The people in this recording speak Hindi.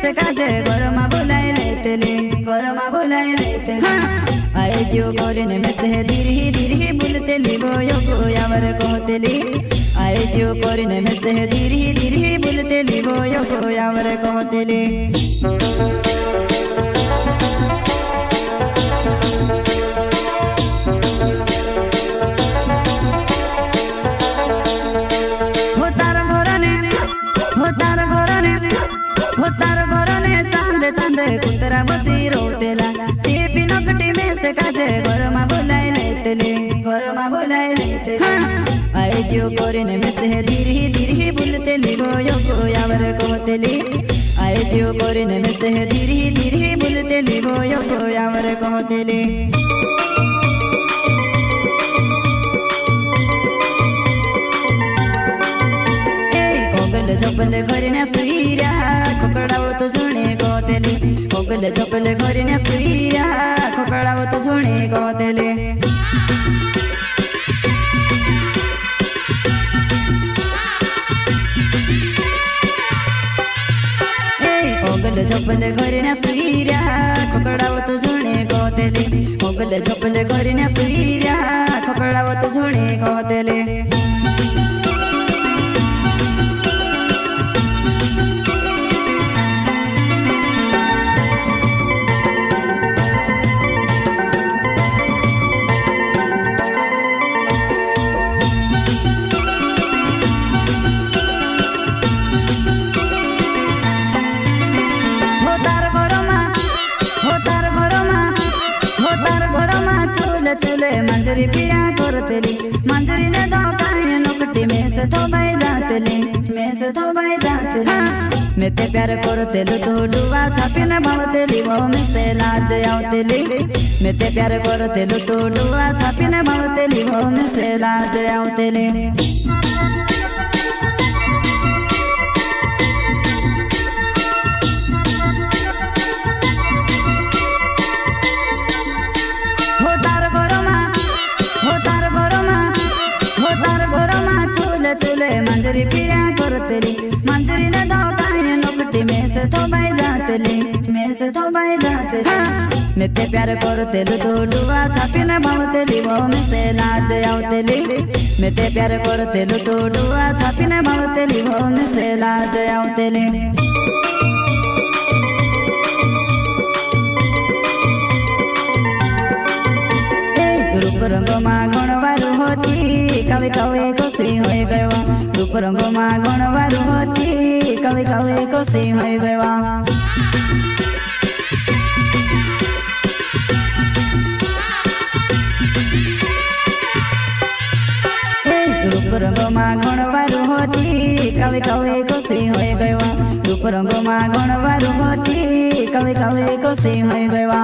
से काजे गरमा बुलाई लेतेली गरमा बुलाई लेतेली आए जो कोरिने में से धीरे धीरे बुलतेली बोयो गोयावर कहतेली आए जो कोरिने में से धीरे धीरे बुलतेली बोयो गोयावर कहतेली कुतरा बसी रोतेला ते पिनकटी में से काजे गरमा बुलाई लेतेली गरमा बुलाई लेतेली आए जो कोरिने में से धीरे धीरे बुलतेली बोयो गोयावर कहतेली आए जो कोरिने में से धीरे धीरे बुलतेली बोयो गोयावर कहतेली झोपले घरीने सुईरा खोकड़ाव तो झुणे कहतेली खोकले झोपले घरीने सुईरा खोकड़ाव तो झुणे कहतेली खोकले झोपले घरीने सुईरा खोकड़ाव तो झुणे कहतेली खोकले झोपले घरीने सुईरा खोकड़ाव तो झुणे कहतेली चले मंजरी पिया करतेली मंजरी ने दो काहे नोकटी में से थोबाई जातेली में से थोबाई जातेली मैं ते प्यार करतेलु तो डुवा छापी ने भावतेली वो में से लाज आवतेली मैं ते प्यार करतेलु तो डुवा छापी ने भावतेली वो में से लाज आवतेली चले मंजरी पिया करतेली मंजरी ने दो काहे नोकटी में से थोबाई जातेली में से थोबाई जातेली मैं ते प्यार करतेलु तो डुवा छापी ने भावतेली वो में से लाज आवतेली मैं ते प्यार करतेलु तो डुवा छापी ने भावतेली वो में से लाज आवतेली रूप रंग मा गणवारू होती कवि कवि कोसी होई बेवा रूप रंग मा गणवारू होती कवि कवि कोसी होई बेवा रूप रंग मा गणवारू होती कवि कवि कोसी होई बेवा रूप रंग मा गणवारू होती कवि कवि कोसी होई बेवा।